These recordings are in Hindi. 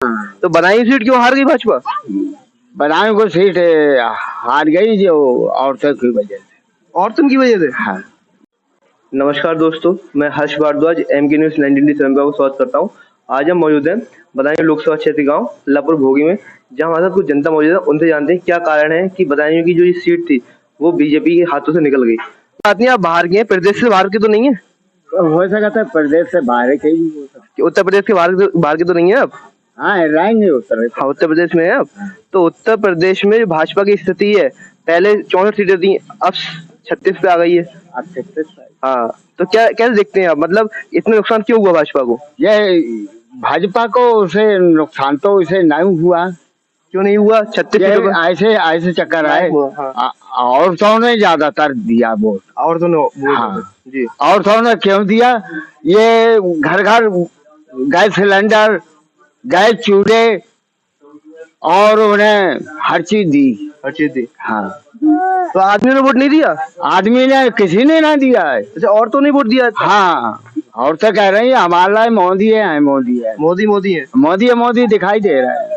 तो बदायूं सीट क्यों हार गई भाजपा? बदायूं को सीट हार गई जो औरतों की वजह से। औरतों की वजह से? हाँ। नमस्कार दोस्तों, मैं हर्ष भारद्वाज एमके न्यूज 1977 को स्वागत करता हूँ। आज हम मौजूद हैं बदायूं लोकसभा क्षेत्र गांव लपुर भोगी में, जहां हमारे साथ कुछ जनता मौजूद है। उनसे जानते हैं क्या कारण है कि बदायूं की जो ये सीट थी वो बीजेपी के हाथों से निकल गई। बात नहीं, आप बाहर के हैं, प्रदेश से बाहर के तो नहीं है? हो सकता है प्रदेश से बाहर के ही हो सकता। उत्तर प्रदेश के बाहर के तो नहीं है आप? हाँ, रहेंगे उत्तर प्रदेश में है आप। तो उत्तर प्रदेश में भाजपा की स्थिति है, पहले 64 सीटें थी, अब 36 पे आ गई है। अब 36। हाँ, तो क्या कैसे देखते हैं आप, मतलब इतना नुकसान क्यों हुआ भाजपा को? ये भाजपा को उसे नुकसान तो इसे नहीं हुआ। क्यों नहीं हुआ? 36 ऐसे ऐसे चक्कर आए। हाँ। औरतों ने ज्यादातर दिया वोट। औरतों ने? हाँ जी। औरतों ने क्यों दिया? ये घर घर गैस सिलेंडर, गैस चूल्हे और उन्हें हर चीज दी। हाँ। तो आदमी ने वोट नहीं दिया? आदमी ने किसी ने ना दिया है। अच्छा, औरतों ने वोट दिया? हाँ, औरतें कह रही है हमारा मोदी है, मोदी है, मोदी है, मोदी दिखाई दे रहा है।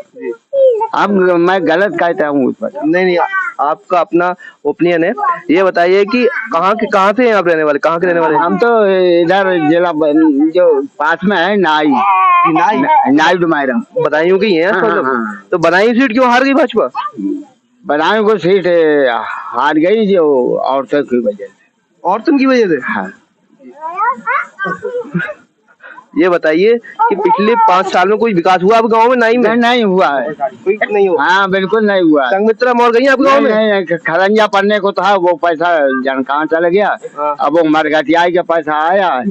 अब मैं गलत कहता हूँ उस पर? नहीं, आपका अपना ओपिनियन है। ये बताइए कि कहाँ से हैं आप रहने वाले, कहाँ के रहने वाले? हम तो इधर जिला जो पास में है नाई डुमायरा, बदायूं की है। हाँ। तो बदायूं सीट क्यों हार गई भाजपा? बदायूं को सीट हार गई जो औरतों की वजह से। औरतों की वजह से? हाँ। ये बताइए कि पिछले 5 साल में कोई विकास हुआ आप गांव में? नहीं हुआ है। कोई नहीं हुआ? हाँ, बिल्कुल नहीं हुआ। संगमित्रा मोड़ गई आप गांव में? नहीं, खरंजा पढ़ने को था, वो पैसा जन कहाँ चला गया। अब वो मरघटियाई का पैसा आया,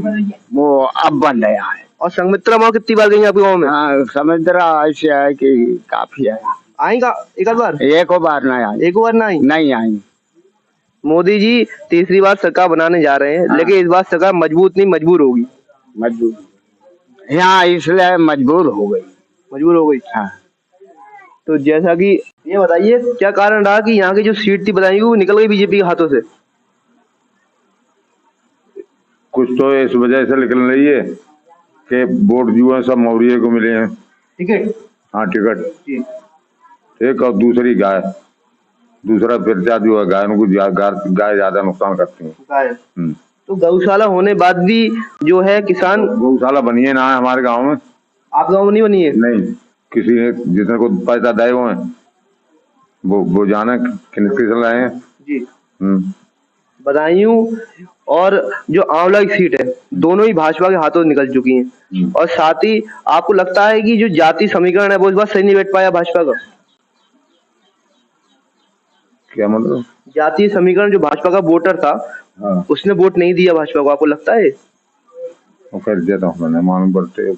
वो अब बन गया है। और संगमित्रा मोड़ कितनी बार गई आप गाँव में? हाँ, समुद्रा ऐसे है कि काफी है। आएगा एक बार? एक बार नहीं आई। एक बार नहीं आई। मोदी जी तीसरी बार सरकार बनाने जा रहे हैं। हाँ। लेकिन इस बार सरकार मजबूत नहीं, मजबूर होगी। यहाँ इसलिए मजबूर हो गई। हाँ। तो जैसा कि ये बताइए क्या कारण रहा कि यहाँ की जो सीट थी बदायूं वो निकल गई बीजेपी के हाथों से? कुछ तो इस वजह से निकल रही है कि वोट जो है सब मौर्य को मिले हैं। टिकट? हाँ, टिकट। एक और दूसरा प्रजा जो है गायों को गाय ज्यादा नुकसान करती है। तो गौशाला होने बाद भी जो है किसान, गौशाला बनी है ना हमारे गांव में। आप गांव में नहीं बनी है? नहीं, किसी ने जितने को पैसा दे हुए हैं वो जाने किस लाए हैं जी। बदायूं और जो आंवला की सीट है दोनों ही भाजपा के हाथों निकल चुकी हैं। और साथ ही आपको लगता है कि जो जाति समीकरण है वो इस बार सही नहीं बैठ पाया भाजपा का? क्या मतलब? जातीय समीकरण जो भाजपा का वोटर था, हाँ, उसने वोट नहीं दिया भाजपा को, आपको लगता है? कर दिया था मैंने, मालूम पड़ते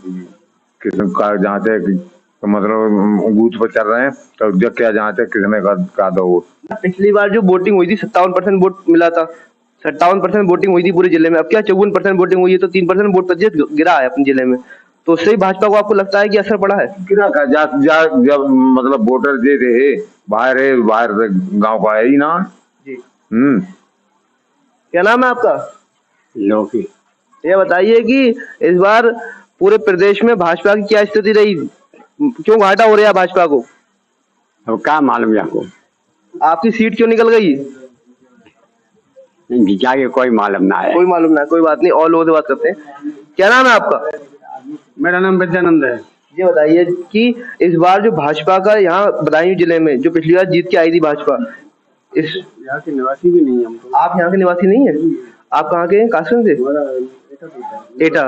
किसने का जांचे तो मतलब बूथ पर चल रहे हैं तो जब क्या जांचे किसने का दो वोट। पिछली बार जो वोटिंग हुई थी 57% वोट मिला था, 57% वोटिंग हुई थी पूरे जिले में। अब क्या 54% वोटिंग हुई है, तो 3% वोट प्रतिशत गिरा है अपने जिले में। तो उससे ही भाजपा को आपको लगता है कि असर पड़ा है? गिरा का जब मतलब वोटर जे थे बाहर गांव का है ही ना जी। क्या नाम है आपका? लोकी। ये बताइए कि इस बार पूरे प्रदेश में भाजपा की क्या स्थिति रही, क्यों घाटा हो रहा है भाजपा को? अब क्या मालूम आपको? आपकी सीट क्यों निकल गई? जाके कोई मालूम ना है। कोई मालूम ना, कोई बात नहीं, और लोगों से बात करते हैं। क्या नाम है आपका? मेरा नाम विद्यानंद है। ये बताइए कि इस बार जो भाजपा का यहाँ बदायूं जिले में जो पिछली बार जीत के आई थी भाजपा, इस यहाँ के निवासी भी नहीं हम तो। आप यहाँ के निवासी नहीं है? आप कहाँ के हैं? कासगंज से? एटा।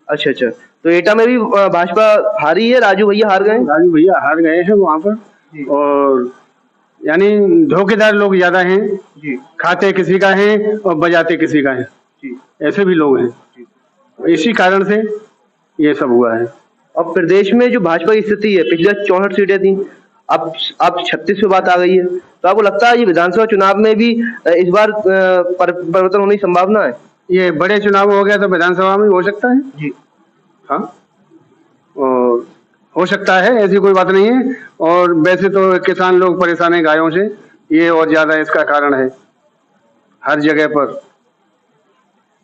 अच्छा, तो एटा में भी भाजपा हारी है, राजू भैया हार गए हैं वहाँ पर। और यानी धोखेदार लोग ज्यादा हैं जी। खाते किसी का है और बजाते किसी का है जी। ऐसे भी लोग हैं, इसी कारण से ये सब हुआ है। अब प्रदेश में जो भाजपा की स्थिति है, पिछले 64 सीटें थी, अब 36 पे बात आ गई है। तो आपको लगता है ये विधानसभा चुनाव में भी इस बार परिवर्तन होने की संभावना है? ये बड़े चुनाव हो गया तो विधानसभा में हो सकता है जी। हाँ, और हो सकता है, ऐसी कोई बात नहीं है। और वैसे तो किसान लोग परेशान है गायों से, ये और ज्यादा इसका कारण है हर जगह पर।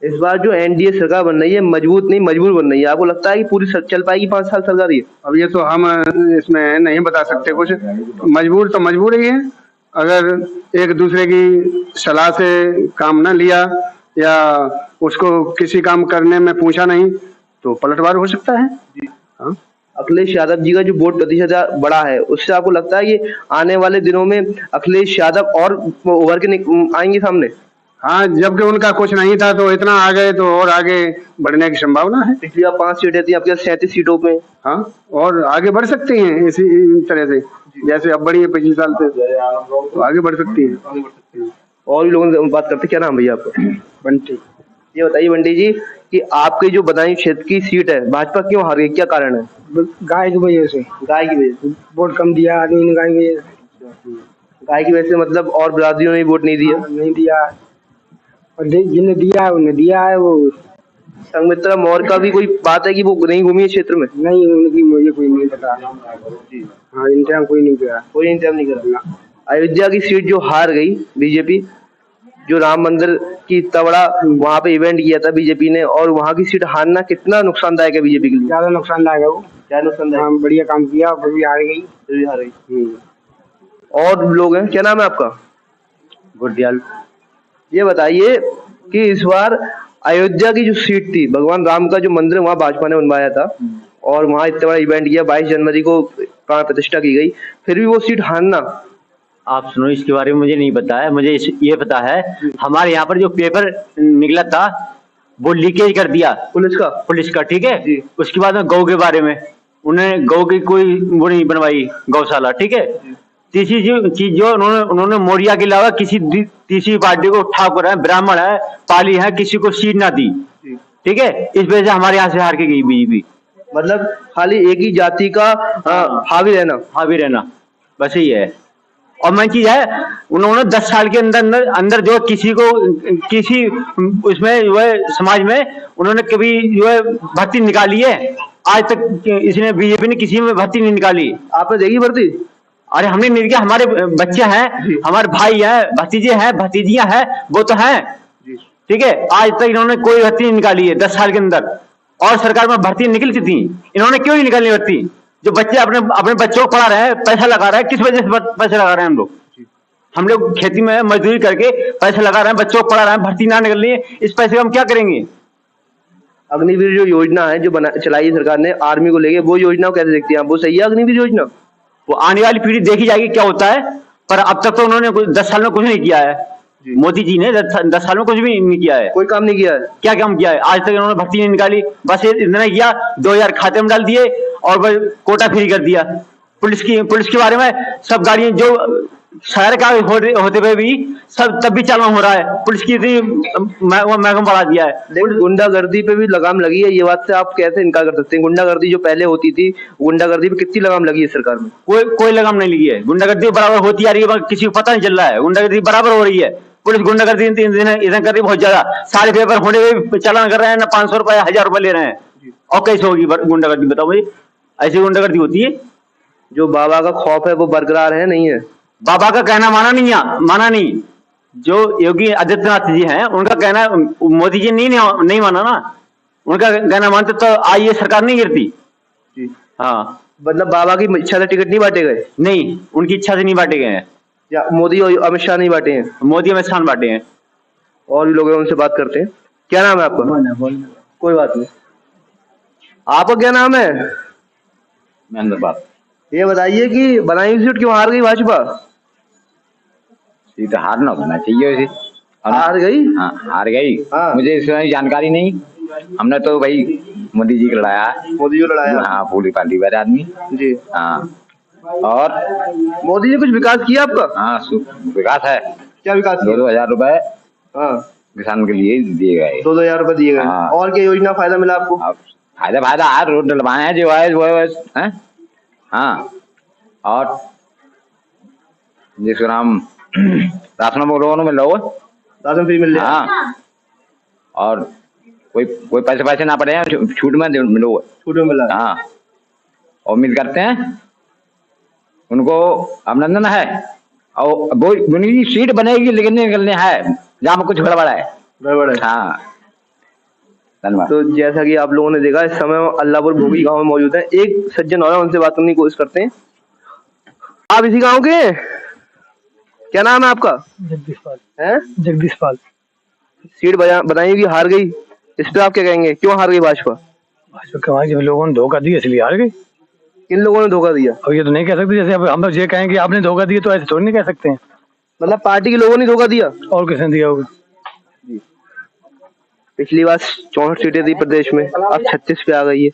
इस बार जो एनडीए सरकार बन रही है मजबूत नहीं मजबूर बन रही है, आपको लगता है कि पूरी चल पाएगी 5 साल सरकार ये? अब ये तो हम इसमें नहीं बता सकते कुछ। मजबूर तो मजबूर ही है, अगर एक दूसरे की सलाह से काम न लिया या उसको किसी काम करने में पूछा नहीं तो पलटवार हो सकता है। हाँ, अखिलेश यादव जी का जो वोट प्रतिशत बड़ा है, उससे आपको लगता है कि आने वाले दिनों में अखिलेश यादव और उभर के आएंगे सामने? हाँ, जबकि उनका कुछ नहीं था तो इतना आ गए तो और आगे बढ़ने की संभावना है। पिछली बार 5 सीटें थी, आपके 37 सीटों पे। हाँ, और आगे बढ़ सकती हैं इसी तरह से, जैसे अब बढ़ी है 25 साल से, तो आगे बढ़ सकती है। और भी लोगों से बात करते, क्या नाम भैया आपका? बंटी। ये बताइए बंटी जी कि आपके जो बदायूं क्षेत्र की सीट है, भाजपा क्यों हार गई, क्या कारण है? गाय की वजह से। गाय की वजह से? वोट कम दिया आदमी ने, गाय की वजह से। गाय की वजह से मतलब और बिरादरियों ने वोट नहीं दिया? नहीं दिया, और जिन्हें दिया है उन्हें दिया है। वो संगमित्रा मौर्य का भी कोई बात है कि वो नहीं घूमी है क्षेत्र में? नहीं, उनकी मुझे कोई नहीं पता। हाँ, इंतजाम कोई नहीं किया, कोई इंतजाम नहीं करा। अयोध्या की सीट जो हार गई बीजेपी, जो राम मंदिर की इतना बड़ा वहाँ पे इवेंट किया था बीजेपी ने, और वहाँ की सीट हारना कितना नुकसानदायक है बीजेपी के लिए? ज्यादा नुकसानदायक है वो। क्या नुकसानदायक? हाँ, बढ़िया काम किया, फिर भी हार गई। फिर भी हार गई। और लोग हैं, क्या नाम है आपका? गुड़ियाल। ये बताइए कि इस बार अयोध्या की जो सीट थी, भगवान राम का जो मंदिर वहाँ भाजपा ने बनवाया था और वहाँ इतना बड़ा इवेंट किया, 22 जनवरी को प्राण प्रतिष्ठा की गई, फिर भी वो सीट हारना? आप सुनो, इसके बारे में मुझे नहीं पता है। मुझे ये पता है, हमारे यहाँ पर जो पेपर निकला था वो लीकेज कर दिया पुलिस का, ठीक है। उसके बाद में गौ के बारे में उन्हें गौ की कोई वो नहीं बनवाई, गौशाला, ठीक है। तीसरी चीज जो उन्होंने मौर्या के अलावा किसी तीसरी पार्टी को, ठाकुर है, ब्राह्मण है, पाली है, किसी को सीट ना दी, ठीक है। इस वजह से हमारे यहाँ से हार के गई बीजेपी। मतलब खाली एक ही जाति का हावी रहना, बस यही है। और मैं चीज है, उन्होंने 10 साल के अंदर जो किसी उसमें जो है समाज में उन्होंने कभी जो है भर्ती निकाली है? आज तक इसने बीजेपी ने किसी में भर्ती नहीं निकाली। आपने देखी भर्ती? अरे हमने नहीं किया, हमारे बच्चे हैं, हमारे भाई हैं, भतीजे हैं, भतीजियां हैं, वो तो हैं, ठीक है। आज तक इन्होंने कोई भर्ती नहीं निकाली है 10 साल के अंदर। और सरकार में भर्ती निकलती थी, इन्होंने क्यों नहीं निकाली भर्ती? जो बच्चे अपने बच्चों को पढ़ा रहे हैं, पैसा लगा रहे हैं, किस वजह से पैसा लगा रहे हैं? हम लोग खेती में मजदूरी करके पैसा लगा रहे हैं, बच्चों को पढ़ा रहे हैं, भर्ती ना निकल रही है, इस पैसे हम क्या करेंगे? अग्निवीर जो योजना है जो चलाई है सरकार ने आर्मी को लेके, वो योजना को कैसे देखती हैं आप? वो सही है अग्निवीर योजना? वो आने वाली पीढ़ी देखी जाएगी क्या होता है, पर अब तक तो उन्होंने 10 साल में कुछ नहीं किया है। मोदी जी ने 10 साल में कुछ भी नहीं किया है। कोई काम नहीं किया है? क्या काम किया है? आज तक इन्होंने भर्ती नहीं निकाली, बस इतना किया, 2000 खाते में डाल दिए और बस कोटा फ्री कर दिया। पुलिस के बारे में सब गाड़ियां जो शहर का होते हुए भी सब तब भी चालान हो रहा है, पुलिस की इतनी महंगा बढ़ा दिया है। लेकिन गुंडागर्दी पे भी लगाम लगी है, ये बात से आप कैसे इनकार कर सकते हैं? गुंडागर्दी जो पहले होती थी, गुंडागर्दी पे कितनी लगाम लगी है सरकार में? कोई लगाम नहीं लगी है। गुंडागर्दी बराबर होती आ रही है, किसी को पता नहीं चल रहा है। गुंडागर्दी बराबर हो रही है, पुलिस गुंडागर्दी इधर कर रही है बहुत ज्यादा। सारे पेपर होने हुए चालान कर रहे हैं ना, 500 रुपए 1000 रुपए ले रहे हैं। और कैसे होगी गुंडागर्दी, बताओ मुझे? ऐसी गुंडागर्दी होती है? जो बाबा का खौफ है वो बरकरार है, नहीं है? बाबा का कहना माना नहीं। जो योगी आदित्यनाथ जी हैं उनका कहना मोदी जी नहीं माना ना, उनका कहना मानते तो आज ये सरकार नहीं गिरती। हाँ, मतलब बाबा की इच्छा से टिकट नहीं बांटे गए? नहीं, उनकी इच्छा से नहीं बांटे गए हैं। या मोदी और अमित शाह नहीं बांटे हैं? मोदी अमित शाह बांटे हैं। और भी लोग हैं, उनसे बात करते हैं। क्या नाम है आपका? कोई बात नहीं। आपका क्या नाम है? महेंद्र बात। ये बताइए कि बदायूं सीट क्यों हार गई भाजपा? सीट हारना होना चाहिए वैसे। हार गई? हाँ, हार गई। हाँ। मुझे इसमें जानकारी नहीं, हमने तो भाई मोदी जी को लड़ाया। मोदी जी लड़ाया? हाँ, पूरी पार्टी वाले आदमी जी। हाँ। और मोदी जी कुछ विकास किया आपका? हाँ, विकास है। क्या विकास किया? 2,000 रुपए हाँ, किसान के लिए दिए गए। 2,000 रुपए दिए गए। हाँ। और क्या योजना फायदा मिला आपको? अब फायदा आज रोड डलवाए हैं जो है वो है। हाँ, और जिसको नाम राशन लोगों में लो, राशन फ्री मिल रहा है? हाँ, और कोई पैसे ना पड़े हैं, छूट में मिलो, छूट में मिला? हाँ। और उम्मीद करते हैं उनको अभिनंदन है, और वो उनकी सीट बनेगी लेकिन निकलने है जहाँ में कुछ गड़बड़ है। गड़बड़ है? हाँ, धन्यवाद। तो जैसा कि आप लोगों ने देखा, इस समय हम अल्लाहपुर भोगी गांव में मौजूद हैं। एक सज्जन और हैं, उनसे बात करने की कोशिश करते हैं। आप इसी गांव के हैं? क्या नाम है आपका? जगदीश पाल। हैं? जगदीश पाल। सीट बताई कि हार गई, इस पे आप क्या कहेंगे? क्यों हार गई भाजपा? भाजपा कमाई, जब लोगों ने धोखा दिया इसलिए हार गई। किन लोगों ने धोखा दिया? अब ये तो नहीं कह सकते, जैसे अब हम लोग ये कहें कि आपने धोखा दिया तो ऐसे थोड़ी नहीं कह सकते हैं। मतलब पार्टी के लोगों ने धोखा दिया? और किसने दिया होगा? पिछली बार 64 सीटें थी प्रदेश में, अब 36 पे आ गई है।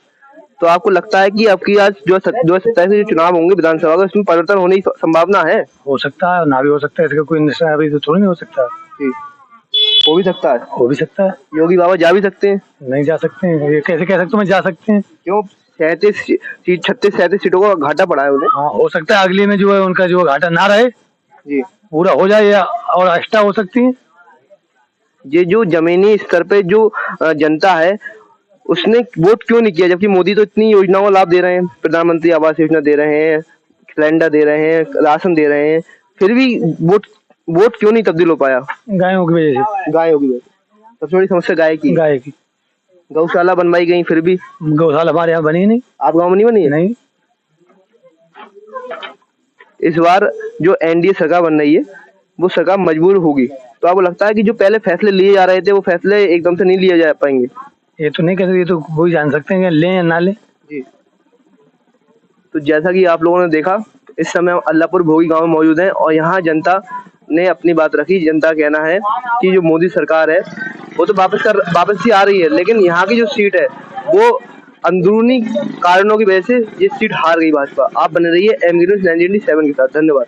तो आपको लगता है कि अब की आज जो 27 जो चुनाव होंगे विधानसभा का, उसमें परिवर्तन होने की संभावना है? हो सकता है, ना भी हो सकता है, इसका कोई निश्चय अभी तो थोड़ी नहीं हो सकता। जी, हो भी सकता है। हो भी सकता है, योगी बाबा जा भी सकते हैं। नहीं जा सकते हैं। ये कैसे कह सकते हैं जा सकते हैं? क्यों? 36 सीटों का घाटा पड़ा है उन्हें। हाँ, हो सकता है अगले में जो है उनका जो घाटा ना रहे, जी, पूरा हो जाए या और एक्स्ट्रा हो सकती है। ये जो जमीनी स्तर पे जो जनता है, उसने वोट क्यों नहीं किया? जबकि मोदी तो इतनी योजनाओं का लाभ दे रहे हैं, प्रधानमंत्री आवास योजना दे रहे हैं, सिलेंडर दे रहे हैं, राशन दे रहे हैं, फिर भी वोट क्यों नहीं तब्दील हो पाया? गायों की वजह से। गायों की वजह से सबसे बड़ी समस्या गाय की। गाय की गौशाला बनवाई गई, फिर भी गौशाला हमारे यहाँ बनी नहीं। आप गाँव में नहीं बनी है? नहीं। इस बार जो एनडीए सरकार बन रही है, वो सरकार मजबूर होगी। तो आपको लगता है कि जो पहले फैसले लिए जा रहे थे, वो फैसले एकदम से नहीं लिए जा पाएंगे? ये तो नहीं कह सकते, ये तो वही जान सकते हैं कि लें या ना लें। जी। तो जैसा कि आप लोगों ने देखा, इस समय हम अल्लाहपुर भोगी गांव में मौजूद हैं और यहाँ जनता ने अपनी बात रखी। जनता का कहना है कि जो मोदी सरकार है वो तो वापस ही आ रही है, लेकिन यहाँ की जो सीट है वो अंदरूनी कारणों की वजह से ये सीट हार गई भाजपा। आप बने रहिए एमके न्यूज़ 987 के साथ। धन्यवाद।